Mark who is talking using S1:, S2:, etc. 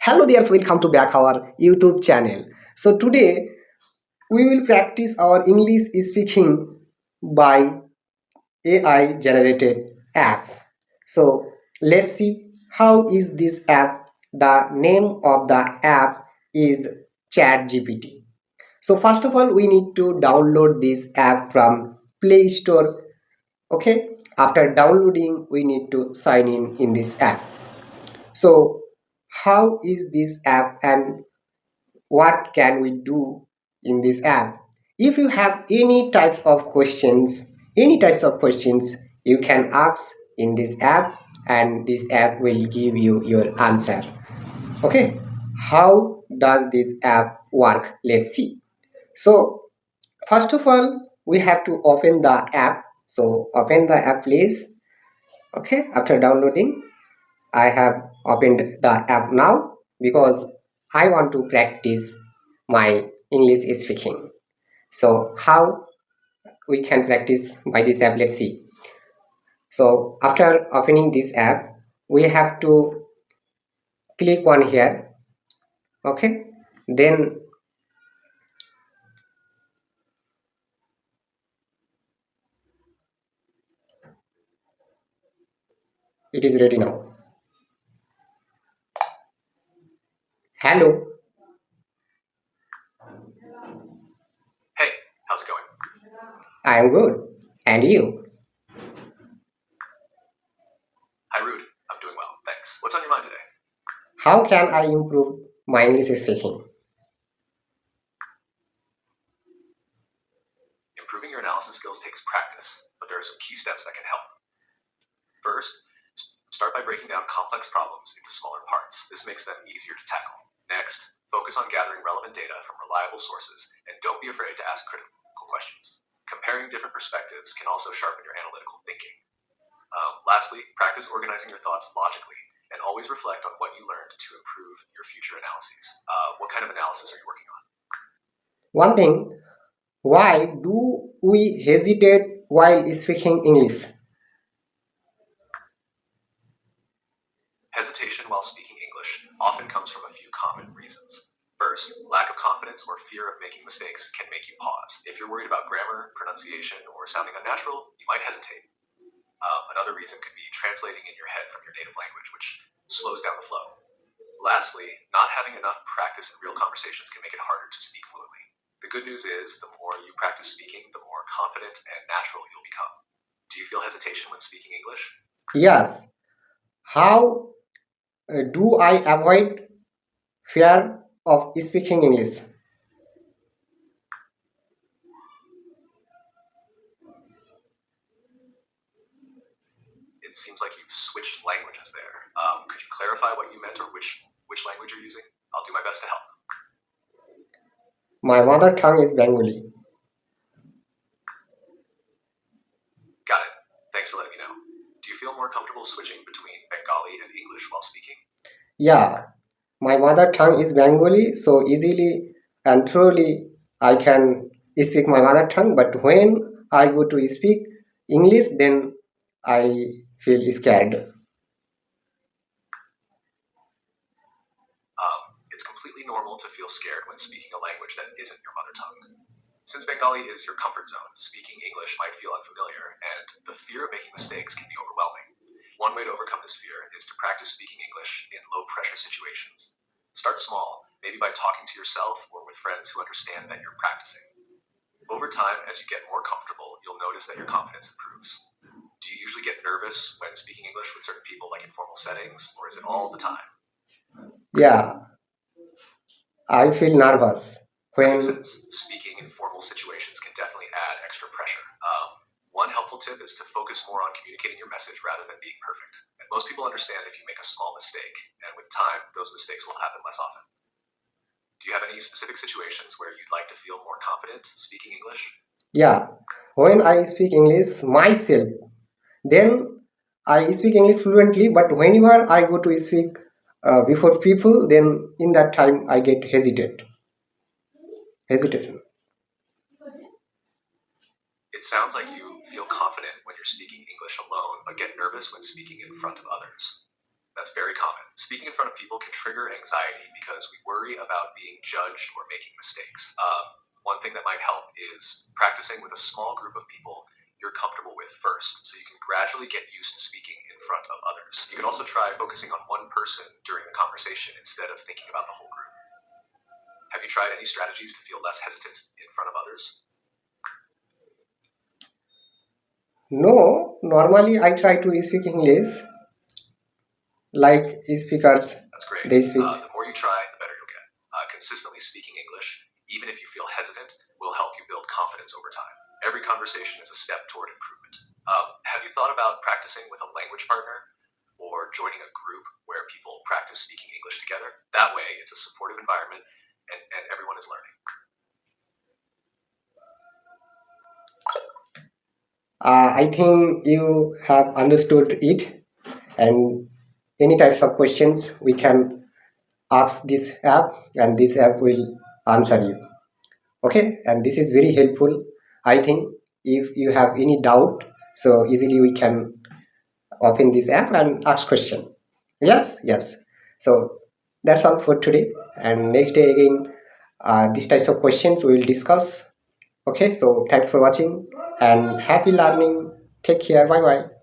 S1: Hello there, welcome to back our YouTube channel. So today we will practice our English speaking by AI generated app. So let's see how is this app. The name of the app is ChatGPT. So first of all, we need to download this app from Play Store. Okay. After downloading, we need to sign in this app. So how is this app and what can we do in this app? If you have any types of questions you can ask in this app, and this app will give you your answer. Okay, how does this app work? Let's see. So first of all, we have to open the app. So open the app, please. Okay, after downloading, I have opened the app now because I want to practice my English speaking. So how we can practice by this app? Let's see. So after opening this app, we have to click on here. Okay. Then it is ready now. Hello,
S2: Hey, how's it going?
S1: I am good. And you?
S2: Hi, Rude. I'm doing well, thanks. What's on your mind today?
S1: How can I improve my English speaking?
S2: Improving your analysis skills takes practice, but there are some key steps that can help. First, start by breaking down complex problems into smaller parts. This makes them easier to tackle. Next, focus on gathering relevant data from reliable sources, and don't be afraid to ask critical questions. Comparing different perspectives can also sharpen your analytical thinking. Lastly, practice organizing your thoughts logically, and always reflect on what you learned to improve your future analyses. What kind of analysis are you working on?
S1: One thing, why do we hesitate while speaking English?
S2: Hesitation while speaking English often comes from a few common reasons. First, lack of confidence or fear of making mistakes can make you pause. If you're worried about grammar, pronunciation, or sounding unnatural, you might hesitate. Another reason could be translating in your head from your native language, which slows down the flow. Lastly, not having enough practice in real conversations can make it harder to speak fluently. The good news is, the more you practice speaking, the more confident and natural you'll become. Do you feel hesitation when speaking English?
S1: Yes. How do I avoid fear of speaking English?
S2: It seems like you've switched languages there. Could you clarify what you meant or which language you're using? I'll do my best to help.
S1: My mother tongue is Bengali.
S2: Got it. Thanks for letting me know. Do you feel more comfortable switching between Bengali and English while speaking?
S1: Yeah, my mother tongue is Bengali, so easily and truly I can speak my mother tongue. But when I go to speak English, then I feel scared.
S2: It's completely normal to feel scared when speaking a language that isn't your mother tongue. Since Bengali is your comfort zone, speaking English might feel unfamiliar, and the fear of making mistakes can be overwhelming. One way to overcome this fear is to practice speaking English in low pressure situations. Start small, maybe by talking to yourself or with friends who understand that you're practicing. Over time, as you get more comfortable, you'll notice that your confidence improves. Do you usually get nervous when speaking English with certain people, like in formal settings, or is it all the time?
S1: Yeah, I feel nervous
S2: That makes
S1: when.
S2: sense. Speaking in formal situations can definitely add extra pressure. One helpful tip is to focus more on communicating your message rather than being perfect. And most people understand if you make a small mistake, and with time, those mistakes will happen less often. Do you have any specific situations where you'd like to feel more confident speaking English?
S1: Yeah, when I speak English myself, then I speak English fluently. But whenever I go to speak before people, then in that time I get hesitation.
S2: It sounds like you feel confident when you're speaking English alone, but get nervous when speaking in front of others. That's very common. Speaking in front of people can trigger anxiety because we worry about being judged or making mistakes. One thing that might help is practicing with a small group of people you're comfortable with first, so you can gradually get used to speaking in front of others. You can also try focusing on one person during the conversation instead of thinking about the whole group. Have you tried any strategies to feel less hesitant in front of others?
S1: No, normally I try to speak English like speakers.
S2: That's great.
S1: They speak.
S2: The more you try, the better you'll get. Consistently speaking English, even if you feel hesitant, will help you build confidence over time. Every conversation is a step toward improvement. Have you thought about practicing with a language partner or joining a group where people practice speaking English together? That way, it's a supportive environment and everyone is learning.
S1: I think you have understood it, and any types of questions we can ask this app, and this app will answer you. Okay, and this is very helpful. I think if you have any doubt, so easily we can open this app and ask question. Yes, yes. So that's all for today, and next day again, these types of questions we will discuss. Okay, so thanks for watching and happy learning. Take care. Bye bye.